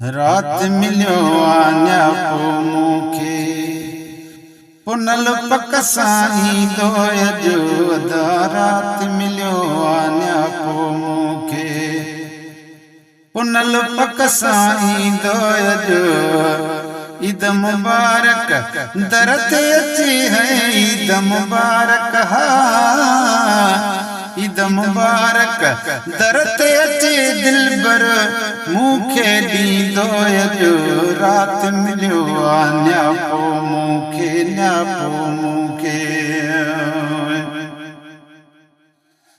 रात मिलियो आन्या पो मूंखे पुनल पक साईं दोय जो अदा रात मिलियो आन्या पो मूंखे पुनल पक साईं दोय जो ईद मुबारक दर ते अची है ईद मुबारक हा ईद मुबारक दर ते अचे दिलबर मूंखे ॾींदो जो रात मिलियो आन्या पो मूंखे न्या पो मूंखे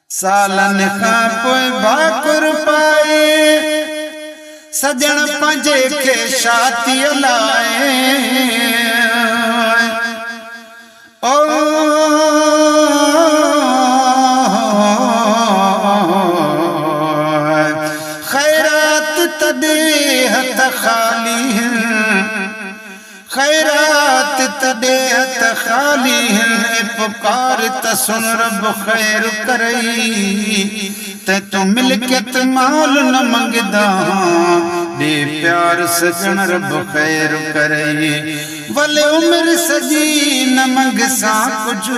सालन खां पोइ भाकुर पाए सजण पंहिंजे खे शादीअ लाइ हथ खाली खैरात तॾे हथ खाली पुकार त सुन रब खैर करई ते तू मिलकियत माल न मंगदा दे प्यार सजन रब खैर करई भले उम्र सजी न मंगसा कुछ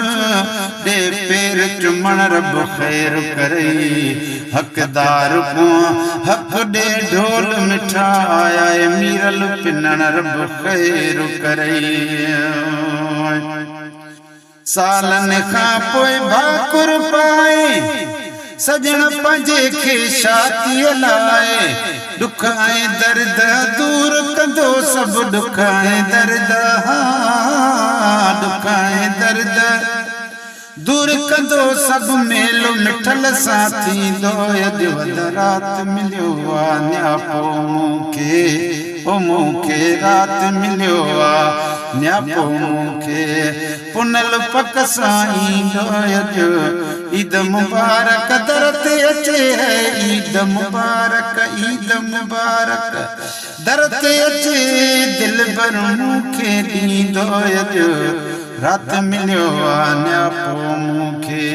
दे पैर चुमण रब खैर करई हकदार को हक दे ढोल मिठाया मीरल पिनण रब खैर करई सालन खां पोइ भाकुर पाए सजण पंहिंजे खे शादीअ लाइ दुख ऐं दर्द दूर कंदो सभु दुख ऐं दर्द दुख ऐं दर्द दूर कंदो सभु मेलो मिठल सां थींदो अॼु वध रात मिलियो आन्या पो मूंखे ओ मूंखे रात मिलियो आन्या पो मूंखे पुनल पक साईं अॼु ईद मुबारक दर ते अचे है ईद मुबारक दर ते अचे दिलबर मूंखे ॾींदो अॼु रात मिलियो आन्या पो मूंखे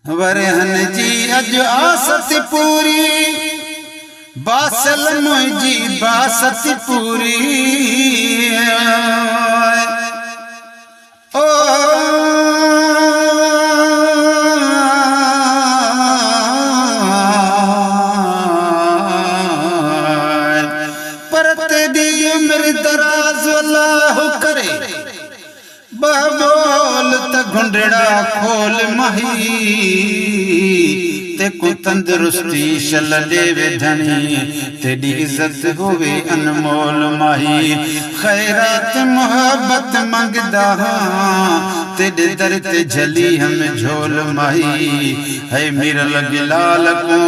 वरहन जी अॼु आस पूरी बासल मुंहिंजी बासत पूरी ओ पर तेरी उम्र दराज अल्लाह करे बोल त घुंडड़ा खोल मही ते को तंदुरुस्ती शल देवे धनी तेरी इज्जत होवे अनमोल माही खैरात मोहब्बत मंगदा तेरे दर ते झली हम झोल माही है मेरा लगे लाल को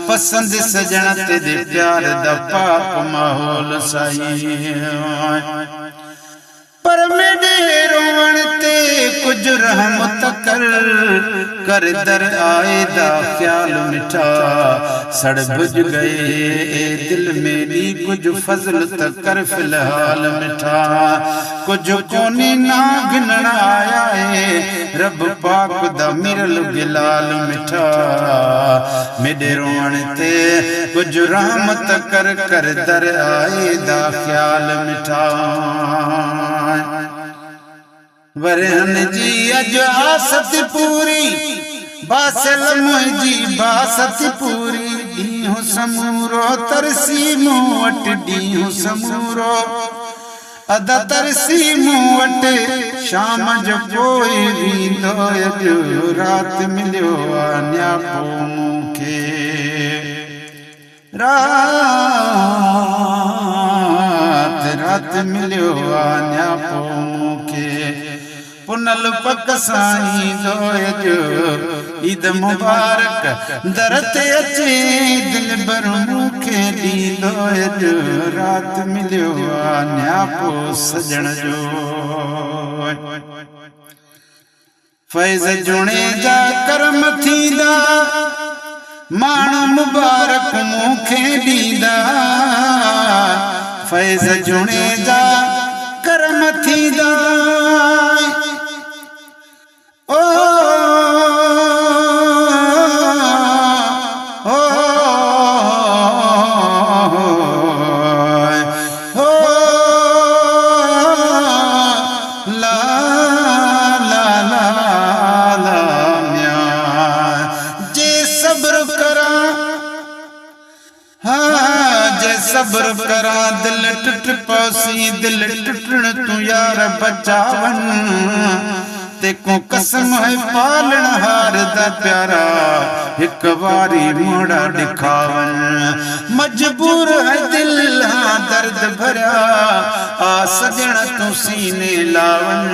पसंद सजण तेरे प्यार दा पाक माहौल साई पर मेरे रोवण ते कुछ रहमत कर दर आए दा ख्याल मिठा सड़ बुझ गए दिल मेरी कुछ फजल तक कर फिलहाल मिठा कुछ कोनी ना गिनण आया है रब पाक दा मिरल गिलाल मिठा मेरे रोवण ते कुछ रहमत कर दर आए दा ख्याल मिठा वरहन जी अॼु आसत पूरी बासल मुंहिंजी बासत पूरी ॾींहुं समूरो तरसी मूं वटि ॾींहुं समूरो अदा तरसी मूं वटि शाम जो पोइ वेंदो अॼु रात मिलियो आन्या पो मूंखे रात मिलियो आन्या पो मूंखे पुनल पक साईं दोय जो ईद मुबारक दर ते अचे दिलबर मूंखे ॾींदो अॼु रात मिलियो आन्या पो सजण जो फैज़ जुणे जा करम थींदा माण्हू मुबारक मूंखे ॾींदा फैज़ जुणे जा करम थींदा ओ हाँ जे सब्र करा दिल टुट पौसी दिल टुटण तू यार बचावन तेको कसम है पालन हार दा प्यारा एक बारी मोड़ा दिखावन मजबूर है दिल हाँ दर्द भरा आ सजण तू सीने लावन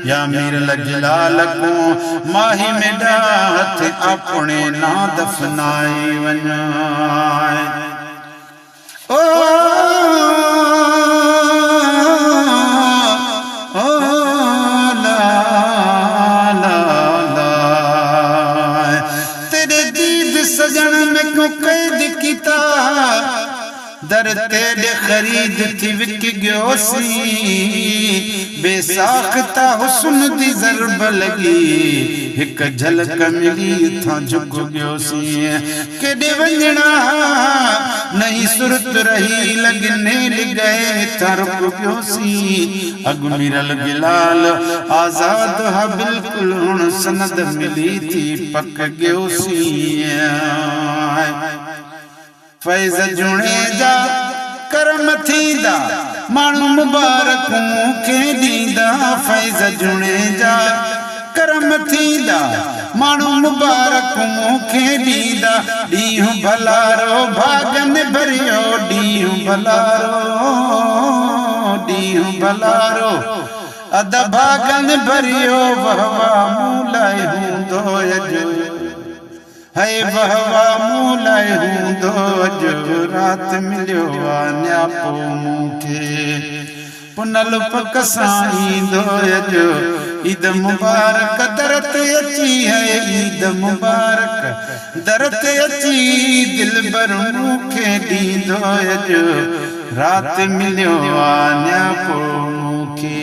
या मीर लजलाल को माही में डाथ अपने ना दफनाई वञाए दर तेरे खरीद थी विक गयोसी बेसाख्ता हुस्न दी ज़रब लगी एक झलक मिली था झुक गयोसी केॾे वञणा नहीं सुरत रही लगने गए था रुक गयोसी अग मिरल गिलाल आजाद हा बिल्कुल हुण सनद मिली थी पक गयोसी फैज़ जुणे जा करम थींदा माण्हू मुबारक मूंखे ॾींदा फैज़ जुणे जा करम थींदा माण्हू मुबारक मूंखे ॾींदा ॾींहुं भलारो भागन भरियो ॾींहुं भलारो अद भागन भरियो वहवा मूं लाइ हूंदो अॼु है बहवा मूलाए हूंदो अॼु रात मिलियो न्यापो मूंखे पुनल पक सां ईंदो अॼु ईद मुबारक दर ते अची है ईद मुबारक दर ते अची दिलबर मूंखे ॾींदो अॼु रात मिलियो न्यापो मूंखे